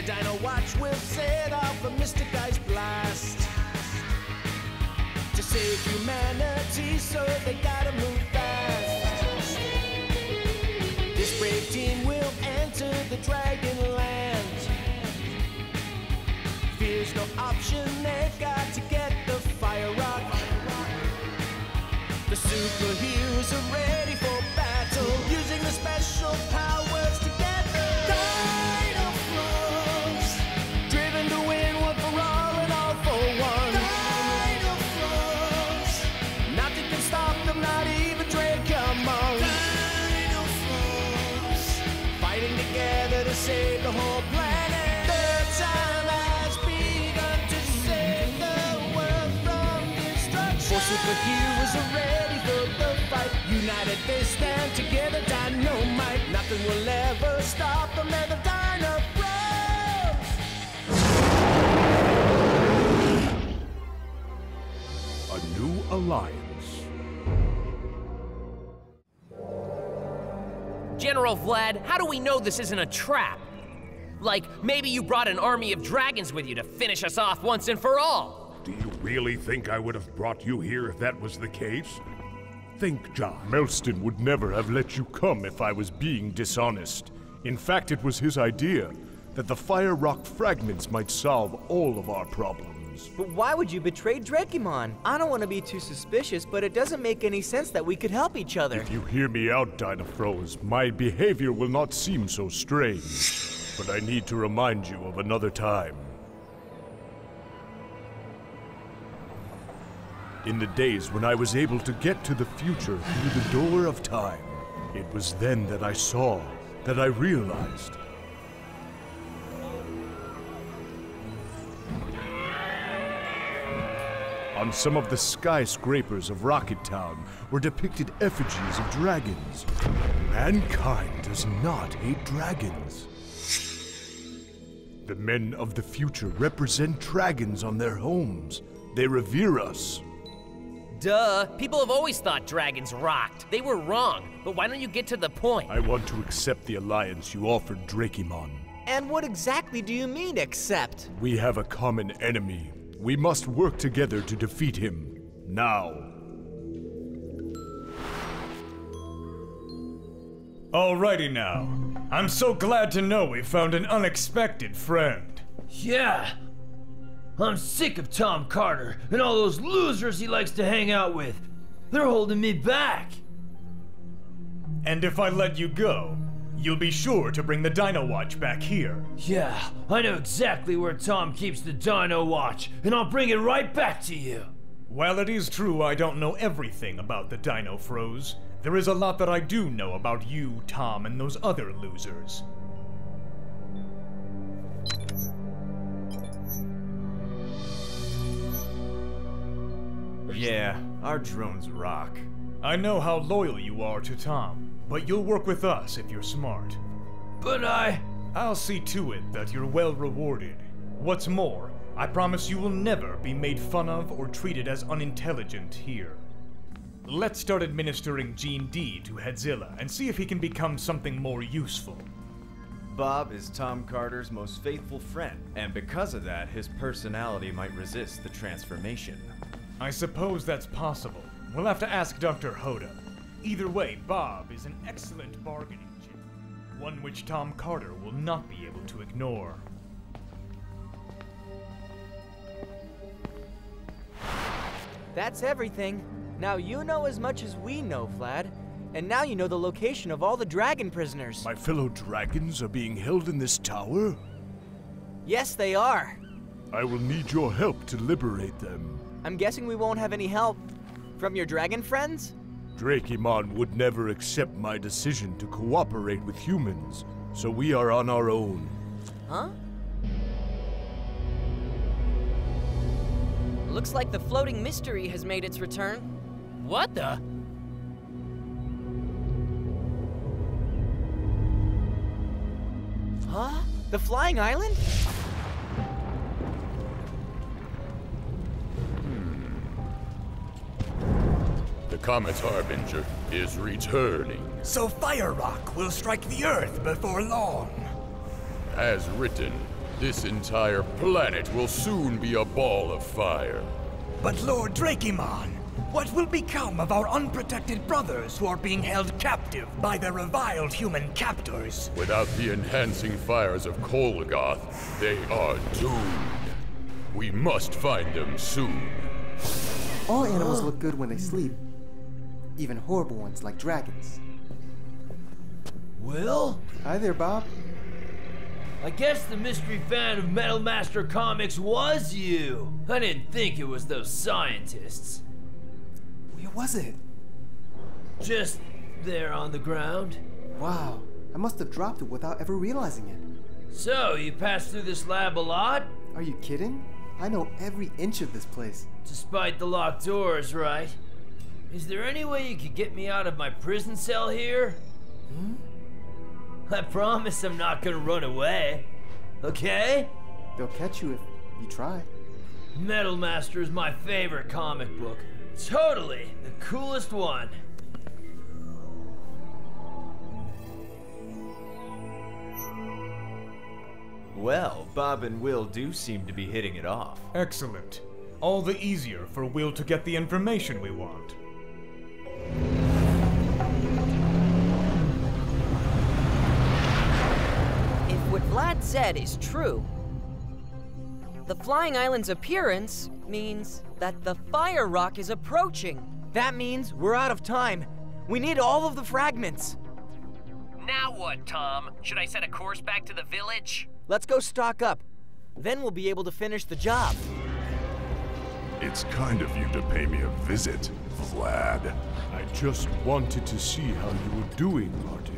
Dino Watch will set off a mystic ice blast to save humanity, so they gotta move fast. This brave team will enter the Dragon Land. Fear's no option, they've got to get the Fire Rock. The superheroes are ready for battle, using the special powers together. Dinofroz, driven to win one for all and all for one. Dinofroz, nothing can stop them, not even Dracomon. Dinofroz, fighting together to save the whole planet. The time has begun to save the world from destruction. Four superheroes are ready for the fight. United they stand together, dynamite. Nothing will ever stop them, they're the Dinofroz. A new alliance. General Vlad, how do we know this isn't a trap? Like, maybe you brought an army of dragons with you to finish us off once and for all. Do you really think I would have brought you here if that was the case? Think, John. Melston would never have let you come if I was being dishonest. In fact, it was his idea that the Fire Rock fragments might solve all of our problems. But why would you betray Dracomon? I don't want to be too suspicious, but it doesn't make any sense that we could help each other. If you hear me out, Dinofroz, my behavior will not seem so strange. But I need to remind you of another time. In the days when I was able to get to the future through the door of time, it was then that I saw, that I realized. On some of the skyscrapers of Rocket Town were depicted effigies of dragons. Mankind does not hate dragons. The men of the future represent dragons on their homes. They revere us. Duh, people have always thought dragons rocked. They were wrong, but why don't you get to the point? I want to accept the alliance you offered Dracomon. And what exactly do you mean, accept? We have a common enemy. We must work together to defeat him. Now. Alrighty now. I'm so glad to know we found an unexpected friend. Yeah. I'm sick of Tom Carter and all those losers he likes to hang out with. They're holding me back. And if I let you go, you'll be sure to bring the Dino Watch back here. Yeah, I know exactly where Tom keeps the Dino Watch, and I'll bring it right back to you. While it is true I don't know everything about the Dinofroz, there is a lot that I do know about you, Tom, and those other losers. Yeah, our drones rock. I know how loyal you are to Tom, but you'll work with us if you're smart. But I'll see to it that you're well rewarded. What's more, I promise you will never be made fun of or treated as unintelligent here. Let's start administering Gene D to Headzilla and see if he can become something more useful. Bob is Tom Carter's most faithful friend, and because of that, his personality might resist the transformation. I suppose that's possible. We'll have to ask Dr. Hoda. Either way, Bob is an excellent bargaining chip, one which Tom Carter will not be able to ignore. That's everything. Now you know as much as we know, Vlad. And now you know the location of all the dragon prisoners. My fellow dragons are being held in this tower? Yes, they are. I will need your help to liberate them. I'm guessing we won't have any help from your dragon friends? Dracomon would never accept my decision to cooperate with humans, so we are on our own. Huh? Looks like the floating mystery has made its return. What the? Huh? The flying island? The Comet's Harbinger is returning. So Fire Rock will strike the Earth before long. As written, This entire planet will soon be a ball of fire. But Lord Drakemon, what will become of our unprotected brothers who are being held captive by their reviled human captors? Without the enhancing fires of Kolgoth, they are doomed. We must find them soon. All animals look good when they sleep. Even horrible ones like dragons. Will? Hi there, Bob. I guess the mystery fan of Metal Master Comics was you. I didn't think it was those scientists. Where was it? Just there on the ground. Wow, I must have dropped it without ever realizing it. So, you passed through this lab a lot? Are you kidding? I know every inch of this place. Despite the locked doors, right? Is there any way you could get me out of my prison cell here? I promise I'm not gonna run away. Okay? They'll catch you if you try. Metal Master is my favorite comic book. Totally the coolest one. Well, Bob and Will do seem to be hitting it off. Excellent. All the easier for Will to get the information we want. If what Vlad said is true, the flying island's appearance means that the fire rock is approaching. That means we're out of time. We need all of the fragments. Now what, Tom? Should I set a course back to the village? Let's go stock up. Then we'll be able to finish the job. It's kind of you to pay me a visit, Vlad. I just wanted to see how you were doing, Arctic.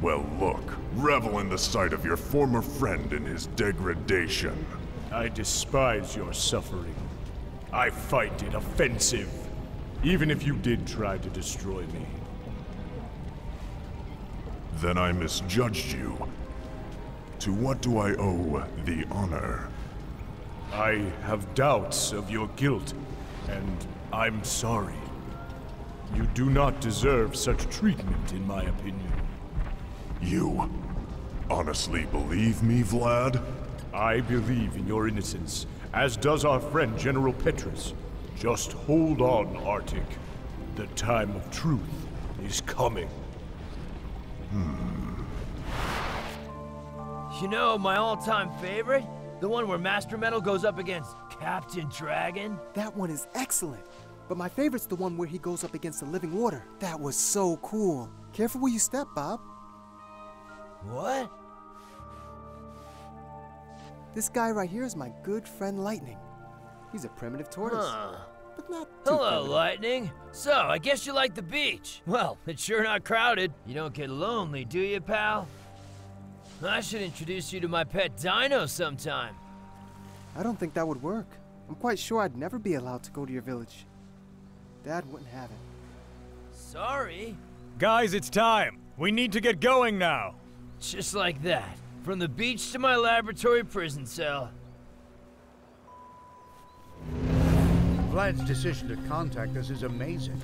Well, look, revel in the sight of your former friend and his degradation. I despise your suffering. I find it offensive, even if you did try to destroy me. Then I misjudged you. To what do I owe the honor? I have doubts of your guilt, and I'm sorry. You do not deserve such treatment, in my opinion. You honestly believe me, Vlad? I believe in your innocence, as does our friend General Petrus. Just hold on, Arctic. The time of truth is coming. You know, my all-time favorite? The one where Master Metal goes up against Captain Dragon? That one is excellent. But my favorite's the one where he goes up against the living water. That was so cool. Careful where you step, Bob. What? This guy right here is my good friend Lightning. He's a primitive tortoise. But not too Hello, primitive. Lightning. So, I guess you like the beach. Well, it's sure not crowded. You don't get lonely, do you, pal? I should introduce you to my pet dino sometime. I don't think that would work. I'm quite sure I'd never be allowed to go to your village. Dad wouldn't have it. Sorry. Guys, it's time. We need to get going now. Just like that. From the beach to my laboratory prison cell. Vlad's decision to contact us is amazing.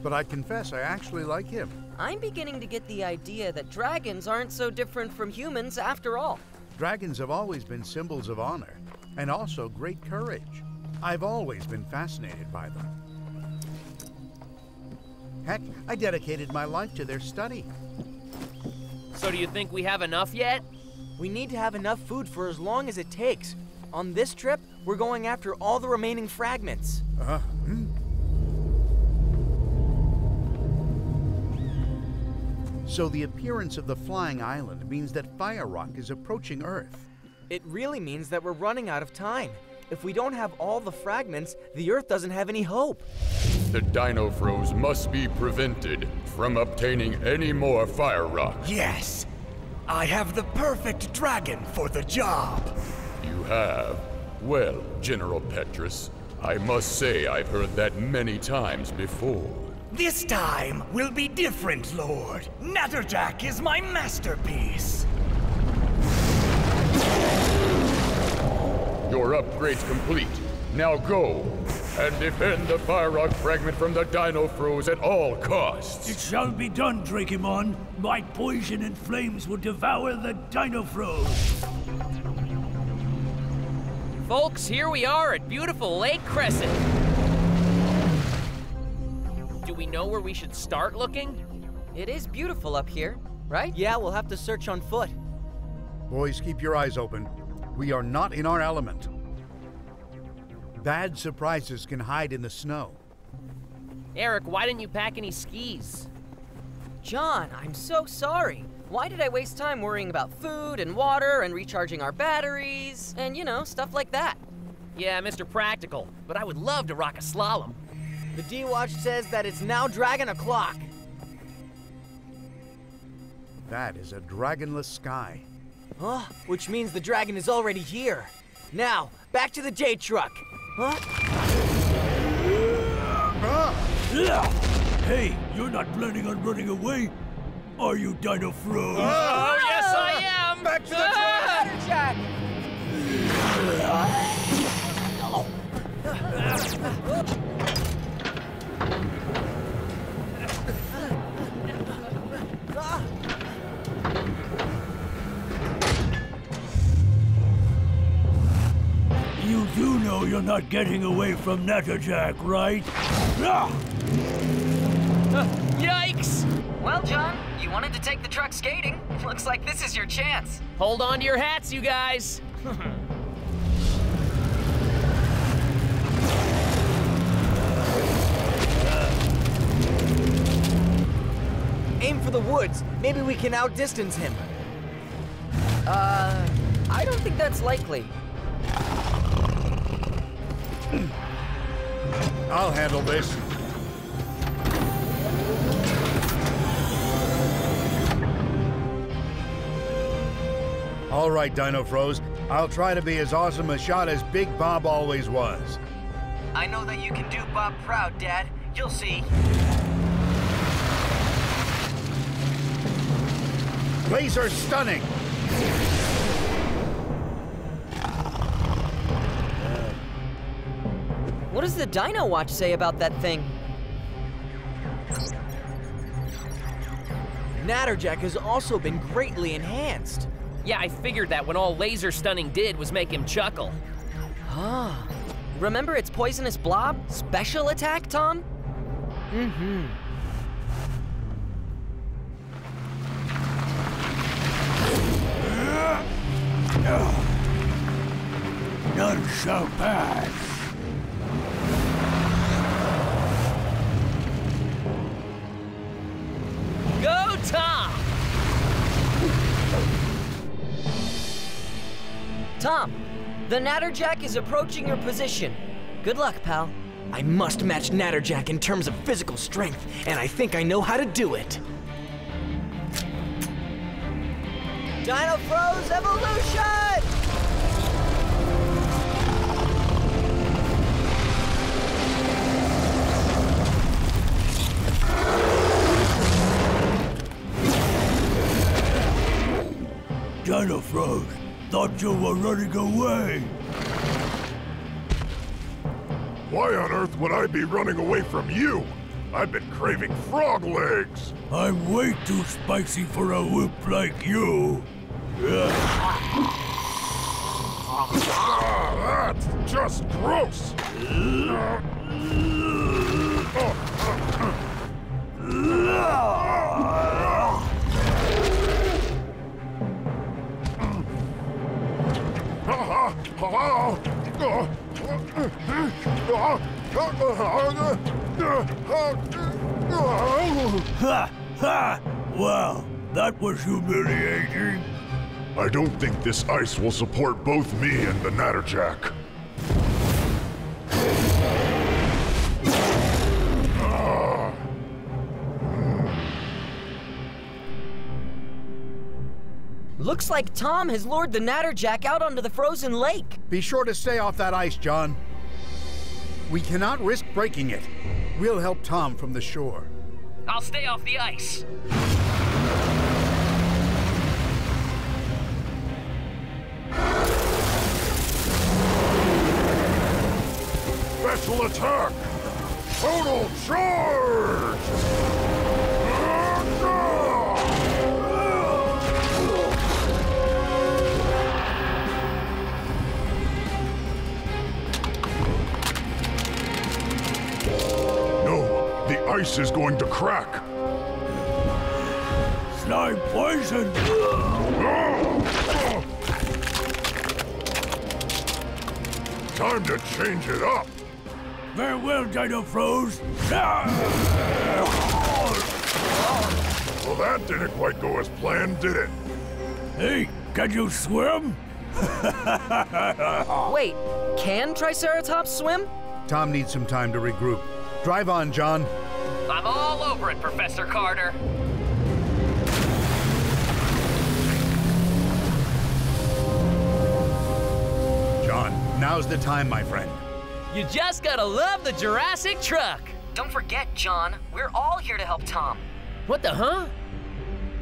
But I confess I actually like him. I'm beginning to get the idea that dragons aren't so different from humans after all. Dragons have always been symbols of honor, and also great courage. I've always been fascinated by them. Heck, I dedicated my life to their study. So do you think we have enough yet? We need to have enough food for as long as it takes. On this trip, we're going after all the remaining fragments. So the appearance of the flying island means that fire rock is approaching Earth. It really means that we're running out of time. If we don't have all the fragments, the Earth doesn't have any hope. The Dinofroz must be prevented from obtaining any more fire rock. Yes, I have the perfect dragon for the job. You have? Well, General Petrus, I must say I've heard that many times before. This time will be different, Lord. Natterjack is my masterpiece. Your upgrade's complete. Now go and defend the fire rock fragment from the Dinofroz at all costs. It shall be done, Drakemon. My poison and flames will devour the Dinofroz. Folks, here we are at beautiful Lake Crescent. Do we know where we should start looking? It is beautiful up here, right? Yeah, we'll have to search on foot. Boys, keep your eyes open. We are not in our element. Bad surprises can hide in the snow. Eric, why didn't you pack any skis? John, I'm so sorry. Why did I waste time worrying about food and water and recharging our batteries and, you know, stuff like that? Yeah, Mr. Practical, but I would love to rock a slalom. The D-Watch says that it's now dragon o'clock. That is a dragonless sky. Huh? Which means the dragon is already here. Now, back to the J truck. Huh? Hey, you're not planning on running away? Are you, Dinofroz? Oh, yes, I am! Back to the truck! Jack! You do know you're not getting away from Natterjack, right? Yikes! Well, John, you wanted to take the truck skating. Looks like this is your chance. Hold on to your hats, you guys. Aim for the woods. Maybe we can outdistance him. I don't think that's likely. I'll handle this. All right, Dinofroz. I'll try to be as awesome a shot as Big Bob always was. I know that you can do Bob proud, Dad. You'll see. Laser stunning! What does the Dino Watch say about that thing? Natterjack has also been greatly enhanced. Yeah, I figured that when all laser stunning did was make him chuckle. Ah. Remember its poisonous blob? Special attack, Tom? Mm-hmm. None shall pass. Go, Tom! Tom, the Natterjack is approaching your position. Good luck, pal. I must match Natterjack in terms of physical strength, and I think I know how to do it. Dinofroz evolution! Dinofroz, thought you were running away. Why on earth would I be running away from you? I've been craving frog legs. I'm way too spicy for a whoop like you. That's just gross. Ha! Ha! Well, that was humiliating. I don't think this ice will support both me and the Natterjack. Looks like Tom has lured the Natterjack out onto the frozen lake. Be sure to stay off that ice, John. We cannot risk breaking it. We'll help Tom from the shore. I'll stay off the ice. Special attack! Total charge! ice is going to crack. Slime poison! Time to change it up. Farewell, Dinofroz! Well, that didn't quite go as planned, did it? Hey, can you swim? Wait, can Triceratops swim? Tom needs some time to regroup. Drive on, John. I'm all over it, Professor Carter. John, now's the time, my friend. You just gotta love the Jurassic truck. Don't forget, John, we're all here to help Tom. What the huh?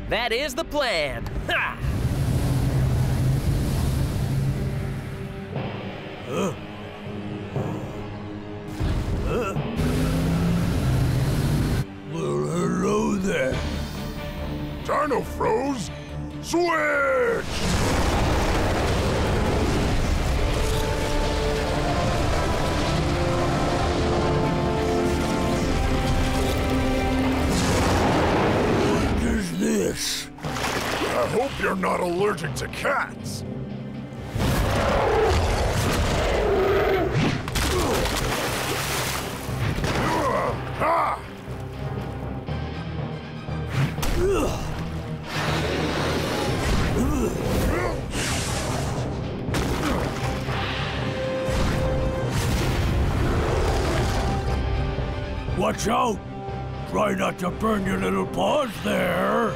That is the plan. Ha! Well, hello there. Dinofroz, switch! What is this? I hope you're not allergic to cats. Ha! Watch out! Try not to burn your little paws there.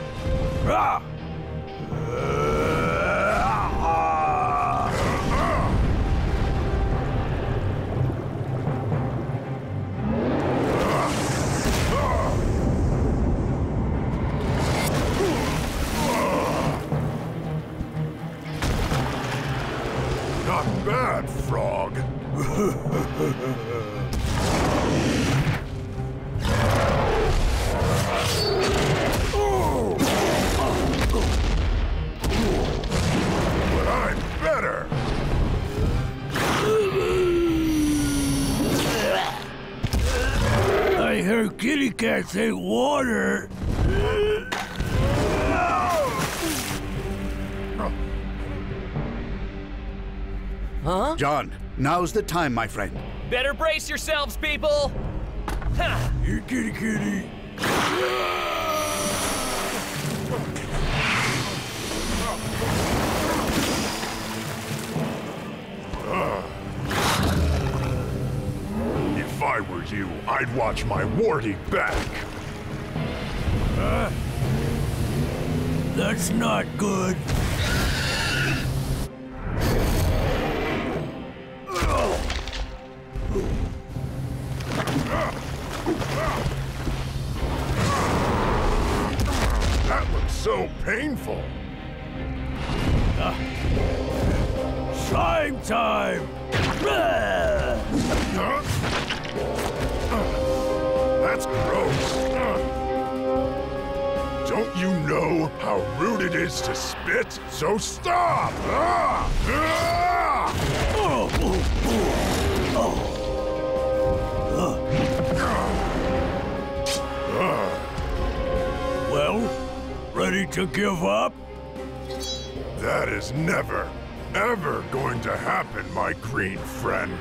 Ah! Not bad, frog. But I'm better. I heard kitty cats hate water. Huh? John, now's the time, my friend. Better brace yourselves, people. Ha! Here, kitty kitty. If I were you, I'd watch my warty back. That's not good. That looks so painful. Slime time! That's gross. Don't you know how rude it is to spit? So stop! Well, ready to give up? That is never, ever going to happen, my green friend.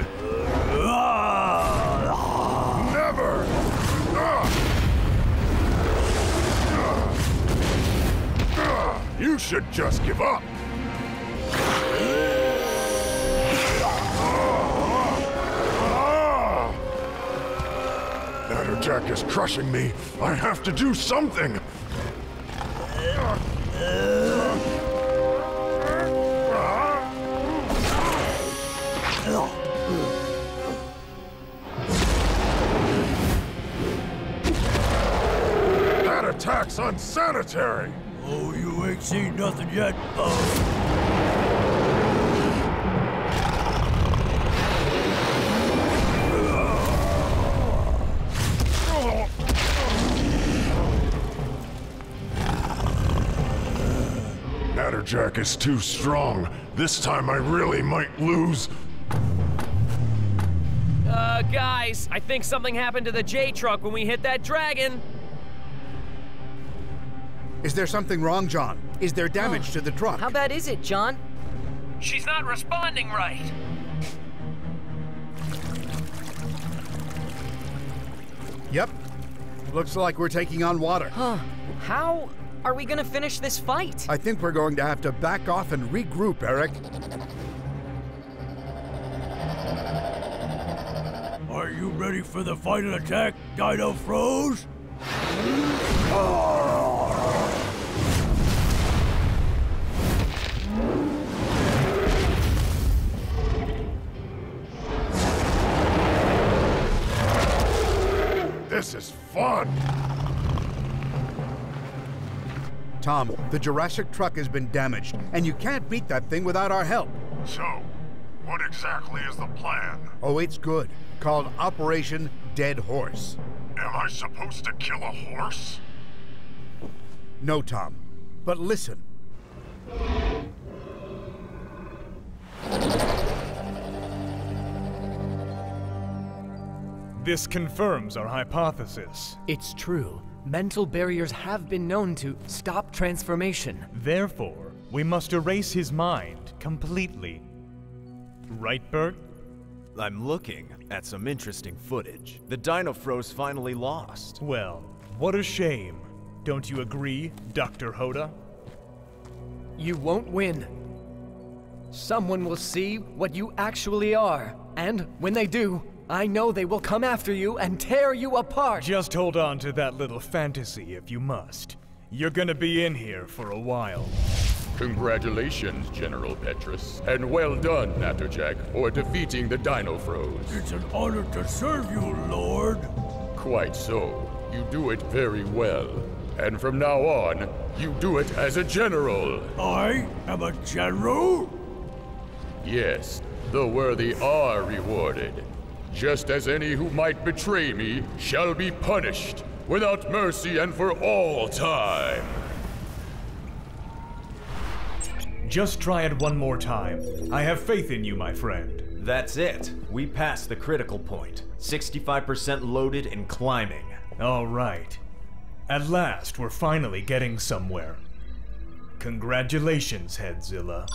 Never! You should just give up. That attack is crushing me. I have to do something. That attack's unsanitary. Oh, you ain't seen nothing yet, Natterjack is too strong. This time I really might lose. Guys, I think something happened to the J-Truck when we hit that dragon. Is there something wrong, John? Is there damage to the truck? How bad is it, John? She's not responding right. Yep. Looks like we're taking on water. How are we gonna finish this fight? I think we're going to have to back off and regroup, Eric. Are you ready for the final attack, Dinofroz? This is fun! Tom, the Jurassic truck has been damaged, and you can't beat that thing without our help. So, what exactly is the plan? Oh, it's good. Called Operation Dead Horse. Am I supposed to kill a horse? No, Tom. But listen. This confirms our hypothesis. It's true. Mental barriers have been known to stop transformation. Therefore, we must erase his mind completely. Right, Bert? I'm looking at some interesting footage. The Dinofroz finally lost. Well, what a shame. Don't you agree, Dr. Hoda? You won't win. Someone will see what you actually are, and when they do, I know they will come after you and tear you apart. Just hold on to that little fantasy if you must. You're gonna be in here for a while. Congratulations, General Petrus, and well done, Natterjack, for defeating the Dinofroz. It's an honor to serve you, Lord. Quite so. You do it very well. And from now on, you do it as a general. I am a general? Yes, the worthy are rewarded. Just as any who might betray me shall be punished, without mercy and for all time. Just try it one more time. I have faith in you, my friend. That's it. We passed the critical point. 65% loaded and climbing. All right. At last, we're finally getting somewhere. Congratulations, Headzilla.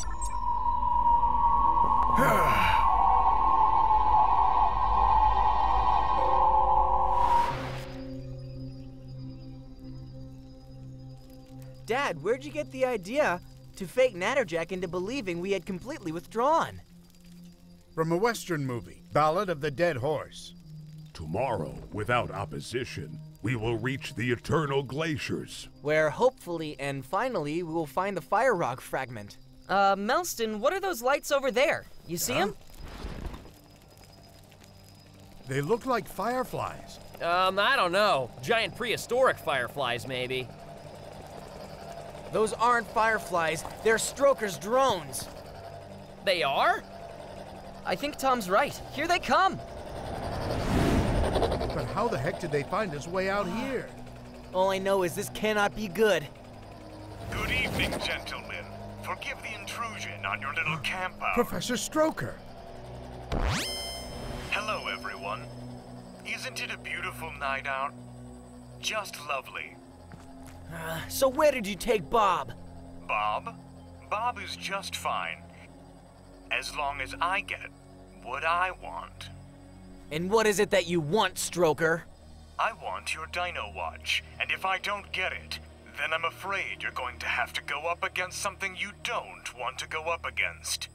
Dad, where'd you get the idea to fake Natterjack into believing we had completely withdrawn? From a Western movie, Ballad of the Dead Horse. Tomorrow, without opposition, we will reach the eternal glaciers. Where hopefully and finally we will find the fire rock fragment. Melston, what are those lights over there? You see them? They look like fireflies. I don't know. Giant prehistoric fireflies, maybe. Those aren't fireflies, they're Stroker's drones. They are? I think Tom's right. Here they come. But how the heck did they find us way out here? All I know is this cannot be good. Good evening, gentlemen. Forgive the intrusion on your little camp out. Professor Stroker! Hello, everyone. Isn't it a beautiful night out? Just lovely. So where did you take Bob? Bob? Bob is just fine. As long as I get what I want. And what is it that you want, Stroker? I want your Dino Watch, and if I don't get it, then I'm afraid you're going to have to go up against something you don't want to go up against.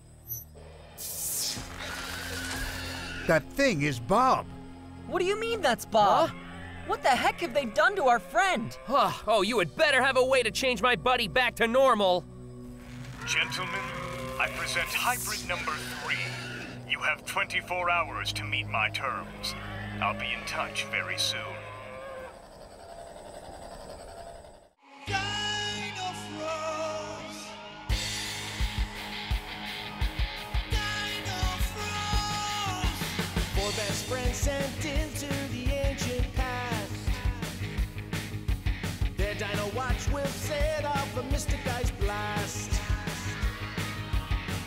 That thing is Bob. What do you mean that's Bob? Huh? What the heck have they done to our friend? Oh, you had better have a way to change my buddy back to normal. Gentlemen, I present hybrid number 3. You have 24 hours to meet my terms. I'll be in touch very soon. Four best friends sent into the ancient past. Their Dino Watch will set off a mysticized blast.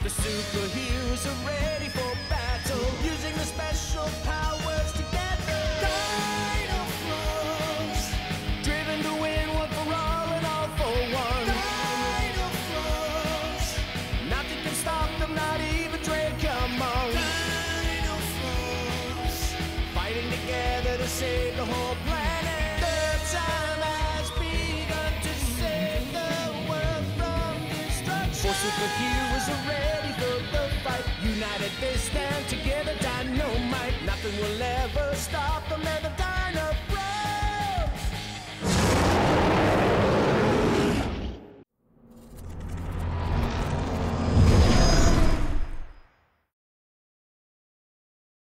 The superheroes are ready for battle, using the special powers save the whole planet. The time has begun to save the world from destruction. 4 superheroes are ready for the fight. United they stand together, dynamite. Nothing will ever stop them, and the Dinofroz